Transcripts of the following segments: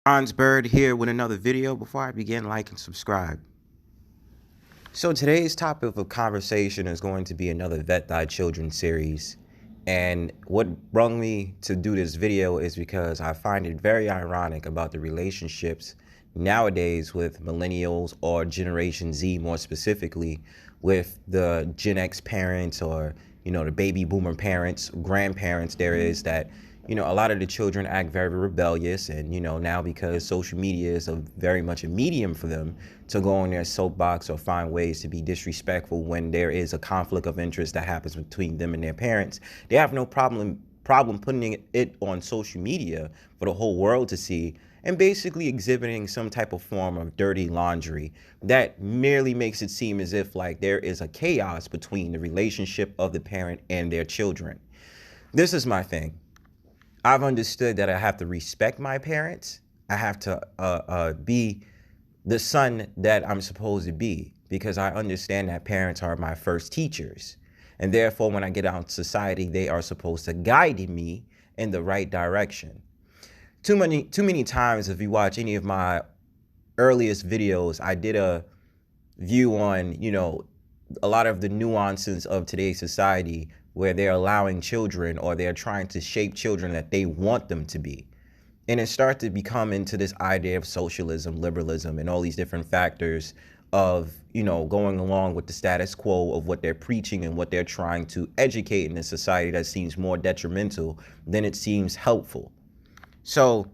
Bronzebird here with another video. Before I begin, like and subscribe. So today's topic of conversation is going to be another Vet Thy Children series. And what brought me to do this video is because I find it very ironic about the relationships nowadays with millennials, or Generation Z more specifically, with the Gen X parents, or the baby boomer parents, grandparents. There is that a lot of the children act very rebellious, and now because social media is very much a medium for them to go on their soapbox or find ways to be disrespectful when there is a conflict of interest that happens between them and their parents, they have no problem putting it on social media for the whole world to see, and basically exhibiting some type of form of dirty laundry that merely makes it seem as if like there is a chaos between the relationship of the parent and their children. This is my thing. I've understood that I have to respect my parents. I have to be the son that I'm supposed to be, because I understand that parents are my first teachers. And therefore, when I get out in society, they are supposed to guide me in the right direction. Too many times, if you watch any of my earliest videos, I did a view on, a lot of the nuances of today's society, where they're allowing children, or they're trying to shape children that they want them to be. And it starts to become into this idea of socialism, liberalism, and all these different factors of, going along with the status quo of what they're preaching and what they're trying to educate in a society that seems more detrimental than it seems helpful. So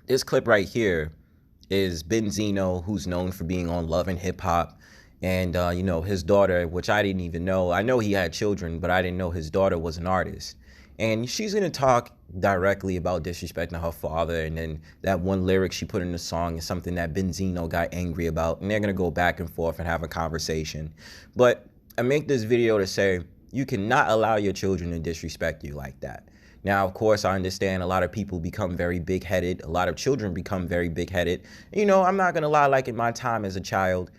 this clip right here is Benzino, who's known for being on Love and Hip Hop. And, his daughter, which I didn't even know. I know he had children, but I didn't know his daughter was an artist. And she's going to talk directly about disrespecting her father. And then that one lyric she put in the song is something that Benzino got angry about. And they're going to go back and forth and have a conversation. But I make this video to say you cannot allow your children to disrespect you like that. Now, of course, I understand a lot of people become very big-headed. A lot of children become very big-headed. I'm not going to lie, like in my time as a child,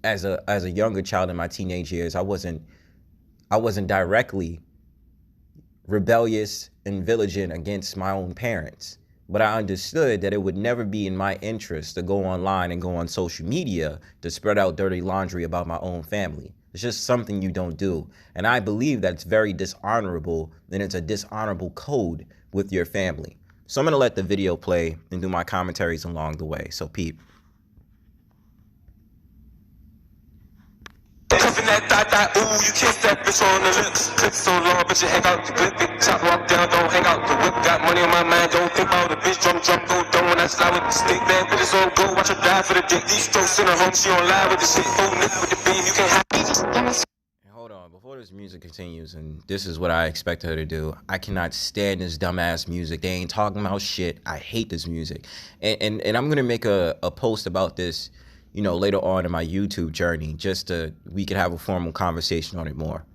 as a younger child in my teenage years, I wasn't directly rebellious and vigilant against my own parents. But I understood that it would never be in my interest to go online and go on social media to spread out dirty laundry about my own family. It's just something you don't do. And I believe that's very dishonorable, and it's a dishonorable code with your family. So I'm going to let the video play and do my commentaries along the way. So peep. That ooh, you kiss that bitch on the lips. Clip so long, but you hang out, you clip it. Chop, walk down, don't hang out. The whip got money on my mind, don't think about the bitch. Drum, go down when I slide with the stick. Bad bitches on go, watch her die for the dick. These strokes in her home, she on live with the shit. Full nip with the beam, you can't hide. Hold on, before this music continues, and this is what I expect her to do. I cannot stand this dumbass music. They ain't talking about shit. I hate this music. And I'm gonna make a post about this, later on in my YouTube journey, just to we could have a formal conversation on it more.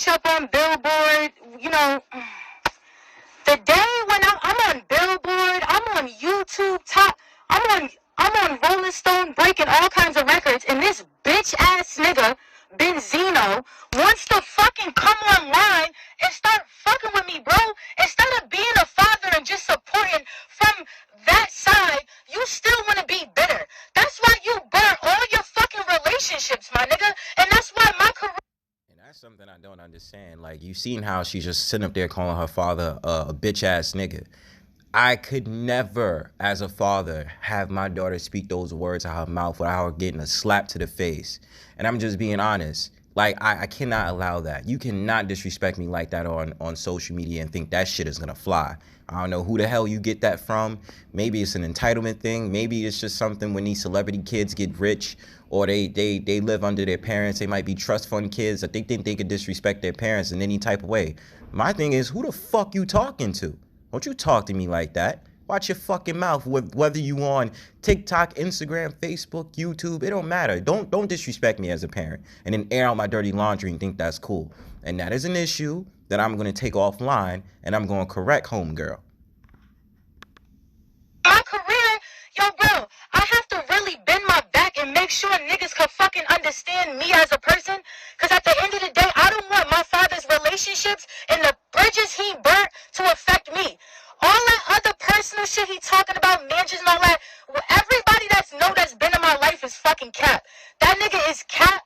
Up on Billboard, the day when I'm on Billboard, I'm on YouTube I'm on Rolling Stone, breaking all kinds of records, and this bitch ass nigga Benzino wants to fucking come online and start fucking with me, bro. Instead of being a father and just supporting from that side, you still want to be bitter. That's why you burn all your fucking relationships, my nigga, and that's why my career. That's something I don't understand. Like, you seen how she's just sitting up there calling her father a bitch ass nigga. I could never, as a father, have my daughter speak those words out of her mouth without her getting a slap to the face. And I'm just being honest. Like, I cannot allow that. You cannot disrespect me like that on social media and think that shit is gonna fly. I don't know who the hell you get that from. Maybe it's an entitlement thing. Maybe it's just something when these celebrity kids get rich, or they live under their parents. They might be trust fund kids that they think they could disrespect their parents in any type of way. My thing is, who the fuck you talking to? Don't you talk to me like that. Watch your fucking mouth. Whether you on TikTok, Instagram, Facebook, YouTube, it don't matter. Don't disrespect me as a parent and then air out my dirty laundry and think that's cool. And that is an issue that I'm going to take offline and I'm going to correct, homegirl. My career, yo, bro, I have to really bend my back and make sure niggas can fucking understand me as a person. Because at the end of the day, I don't want my father's relationships and the bridges he burnt to affect me. All that other personal shit he talking about, mansions and all that, everybody that's been in my life is fucking cap. That nigga is cap.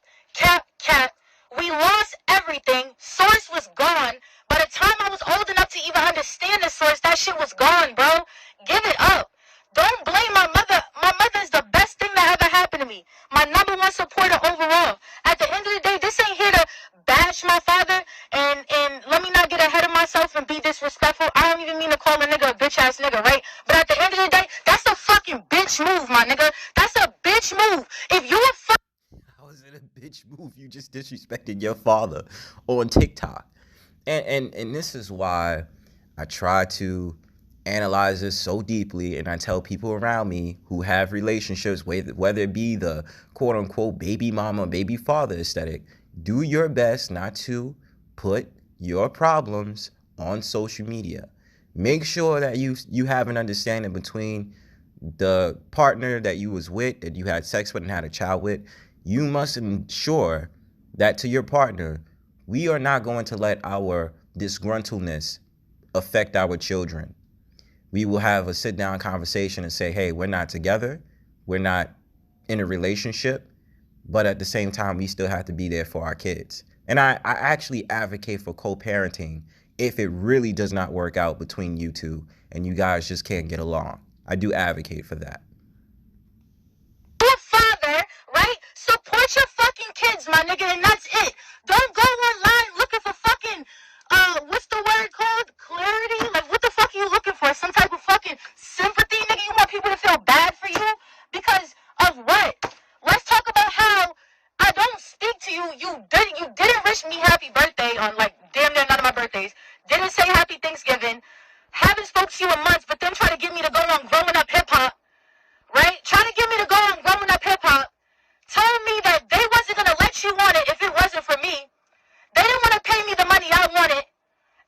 We lost everything. Source was gone. By the time I was old enough to even understand the source, that shit was gone, bro. Give it up. Don't blame my mother. My mother is the best thing that ever happened to me. My number one supporter overall. At the end of the day, this ain't here to bash my father and let me not get ahead of myself and be disrespectful. I don't even mean to call a nigga a bitch ass nigga, right? But at the end of the day, that's a fucking bitch move, my nigga. That's a bitch move. If you a fuck. How is it a bitch move? You just disrespected your father on TikTok. And this is why I try to analyze this so deeply, and I tell people around me who have relationships, whether it be the quote-unquote baby mama, baby father aesthetic, do your best not to put your problems on social media. Make sure that you have an understanding between the partner that you was with, that you had sex with and had a child with. You must ensure that to your partner, we are not going to let our disgruntledness affect our children. We will have a sit-down conversation and say, hey, we're not together. We're not in a relationship. But at the same time, we still have to be there for our kids. And I actually advocate for co-parenting if it really does not work out between you two and you guys just can't get along. I do advocate for that. Your father, right? Support your fucking kids, my nigga, and that's it. Don't go online looking for fucking, what's the word called? Clarity? Like, what the fuck are you looking for? Some type of fucking sympathy, nigga? You want people to feel bad for you? Because of what? Let's talk about how I don't speak to you. You didn't wish me happy birthday on, like, damn near none of my birthdays. Didn't say happy Thanksgiving. Haven't spoke to you in months, but then try to get me to go on Growing Up Hip Hop, right? Trying to get me to go on Growing Up Hip Hop. Told me that they wasn't going to let you on it if it wasn't for me. They didn't want to pay me the money I wanted.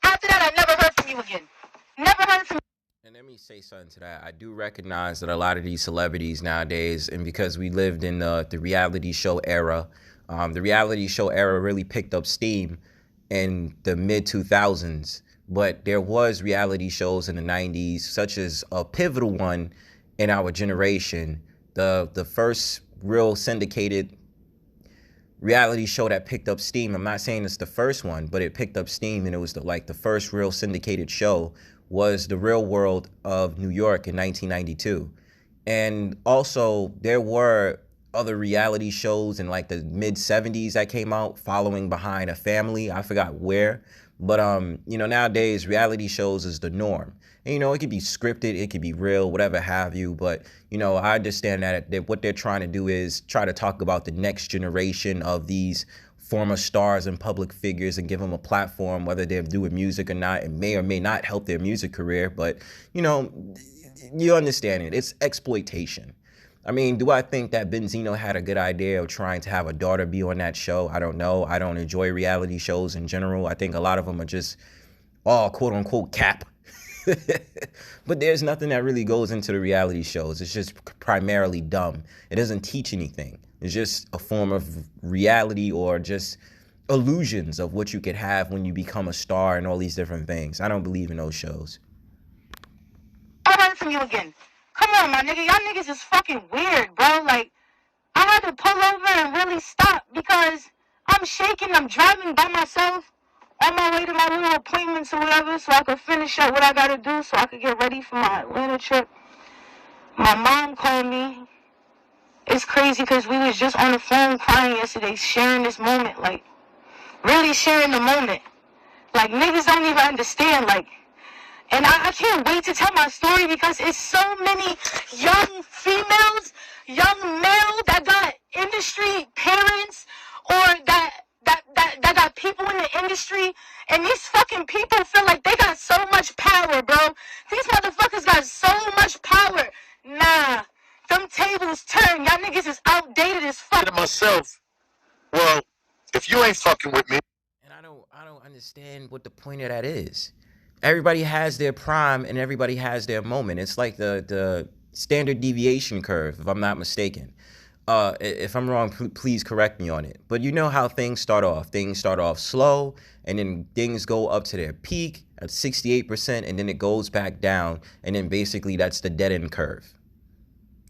After that, I never heard from you again. Never heard from you. And let me say something to that. I do recognize that a lot of these celebrities nowadays, and because we lived in the reality show era, the reality show era really picked up steam in the mid-2000s. But there was reality shows in the 90s, such as a pivotal one in our generation. The first real syndicated reality show that picked up steam. I'm not saying it's the first one, but it picked up steam, and it was the first real syndicated show was The Real World of New York in 1992. And also there were other reality shows in like the mid 70s that came out following behind a family. I forgot where, but nowadays reality shows is the norm. And, it could be scripted, it could be real, whatever have you. But, I understand that what they're trying to do is try to talk about the next generation of these former stars and public figures and give them a platform, whether they're doing music or not. It may or may not help their music career, but, you understand it. It's exploitation. I mean, do I think that Benzino had a good idea of trying to have a daughter be on that show? I don't know. I don't enjoy reality shows in general. I think a lot of them are just all quote unquote cap. But there's nothing that really goes into the reality shows. It's just primarily dumb. It doesn't teach anything. It's just a form of reality or just illusions of what you could have when you become a star and all these different things. I don't believe in those shows. I heard from you again. Come on, my nigga. Y'all niggas is fucking weird, bro. Like, I had to pull over and really stop because I'm shaking. I'm driving by myself on my way to my little appointments or whatever so I could finish up what I got to do so I could get ready for my Atlanta trip. My mom called me. It's crazy because we was just on the phone crying yesterday, sharing this moment, like, really sharing the moment. Like, niggas don't even understand, like, and I can't wait to tell my story because it's so many young females, young male that got industry parents or that that got people in the industry, and these fucking people feel like they got so much power, bro. These motherfuckers got so much power. Nah, them tables turn. Y'all niggas is outdated as fuck. Myself, well, if you ain't fucking with me. And I don't understand what the point of that is. Everybody has their prime and everybody has their moment. It's like the standard deviation curve, if I'm not mistaken. If I'm wrong, please correct me on it. But you know how things start off. Things start off slow, and then things go up to their peak at 68%, and then it goes back down, and then basically that's the dead end curve.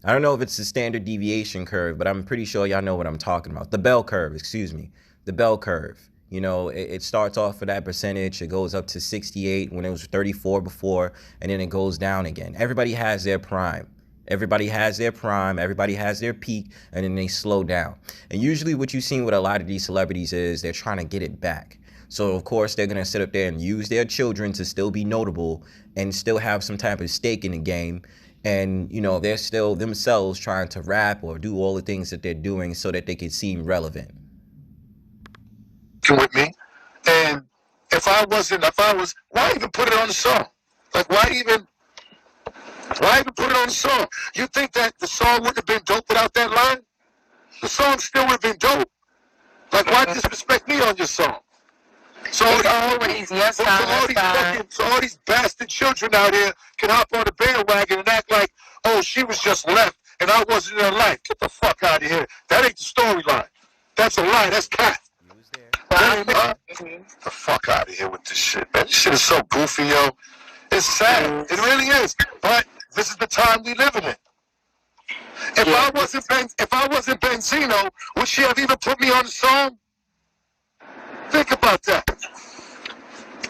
I don't know if it's the standard deviation curve, but I'm pretty sure y'all know what I'm talking about. The bell curve, excuse me. The bell curve. You know, it starts off for that percentage. It goes up to 68 when it was 34 before, and then it goes down again. Everybody has their prime. Everybody has their prime. Everybody has their peak, and then they slow down. And usually what you've seen with a lot of these celebrities is they're trying to get it back. So, of course, they're going to sit up there and use their children to still be notable and still have some type of stake in the game. And, you know, they're still themselves trying to rap or do all the things that they're doing so that they can seem relevant. With me, and if I was, why even put it on the song? Like, why even put it on the song? You think that the song wouldn't have been dope without that line? The song still would have been dope. Like, why disrespect me on your song? So all these bastard children out here can hop on the bandwagon and act like, oh, she was just left and I wasn't in her life. Get the fuck out of here. That ain't the storyline. That's a lie. That's cat. Get the fuck out of here with this shit, man. This shit is so goofy, yo. It's sad. It really is. But this is the time we live in. If I wasn't Benzino, would she have even put me on the song? Think about that.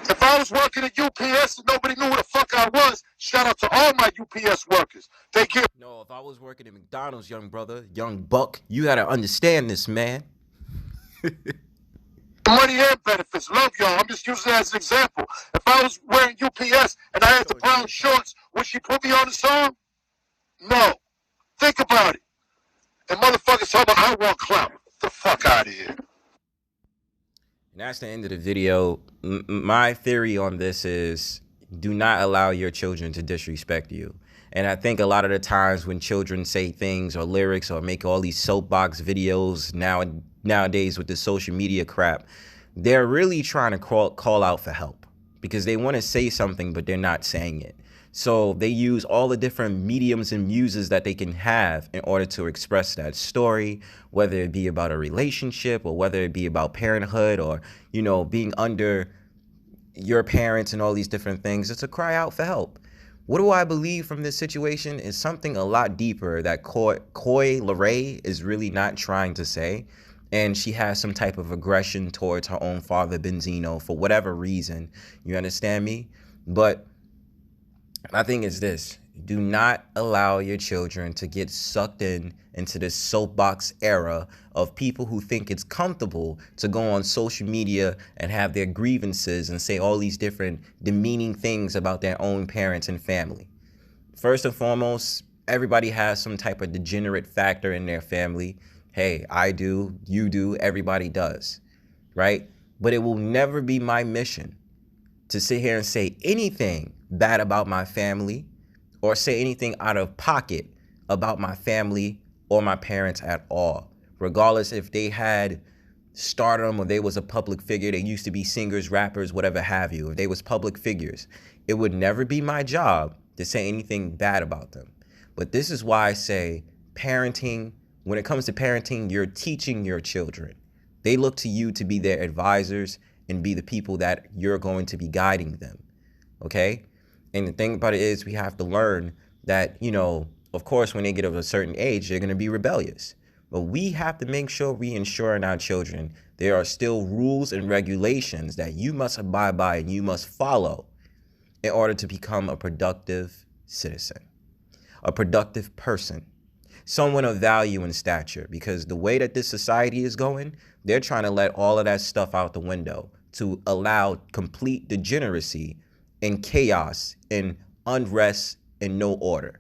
If I was working at UPS and nobody knew who the fuck I was, shout out to all my UPS workers. No, if I was working at McDonald's, young brother, young buck, you gotta understand this, man. Money and benefits. Love y'all. I'm just using that as an example. If I was wearing UPS and I had the brown shorts, would she put me on the song? No. Think about it. And motherfuckers talk about I want clout. Get the fuck out of here. And that's the end of the video. My theory on this is do not allow your children to disrespect you. And I think a lot of the times when children say things or lyrics or make all these soapbox videos nowadays with the social media crap, they're really trying to call out for help because they want to say something, but they're not saying it. So they use all the different mediums and muses that they can have in order to express that story, whether it be about a relationship or whether it be about parenthood or, you know, being under your parents and all these different things. It's a cry out for help. What do I believe from this situation is something a lot deeper that Coi Leray is really not trying to say. And she has some type of aggression towards her own father, Benzino, for whatever reason. You understand me? But my thing is this. Do not allow your children to get sucked into this soapbox era of people who think it's comfortable to go on social media and have their grievances and say all these different demeaning things about their own parents and family. First and foremost, everybody has some type of degenerate factor in their family. Hey, I do, you do, everybody does, right? But it will never be my mission to sit here and say anything bad about my family or say anything out of pocket about my family or my parents at all, regardless if they had stardom or they was a public figure. They used to be singers, rappers, whatever have you. If they was public figures, it would never be my job to say anything bad about them. But this is why I say parenting, when it comes to parenting, you're teaching your children. They look to you to be their advisors and be the people that you're going to be guiding them, okay? And the thing about it is we have to learn that, you know, of course, when they get of a certain age, they're going to be rebellious. But we have to make sure we ensure in our children there are still rules and regulations that you must abide by and you must follow in order to become a productive citizen, a productive person, someone of value and stature. Because the way that this society is going, they're trying to let all of that stuff out the window to allow complete degeneracy and chaos and unrest and no order.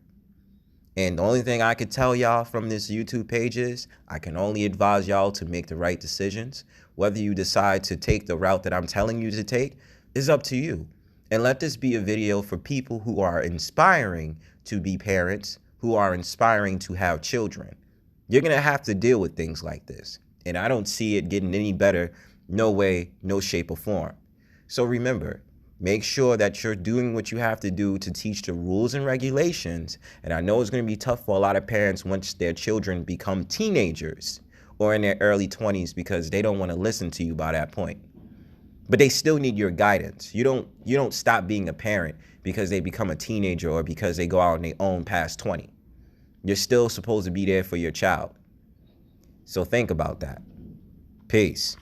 And the only thing I could tell y'all from this YouTube page is I can only advise y'all to make the right decisions. Whether you decide to take the route that I'm telling you to take is up to you. And let this be a video for people who are inspiring to be parents, who are inspiring to have children. You're going to have to deal with things like this. And I don't see it getting any better, no way, no shape or form. So remember, make sure that you're doing what you have to do to teach the rules and regulations. And I know it's going to be tough for a lot of parents once their children become teenagers or in their early 20s because they don't want to listen to you by that point. But they still need your guidance. You don't stop being a parent because they become a teenager or because they go out on their own past 20. You're still supposed to be there for your child. So think about that. Peace.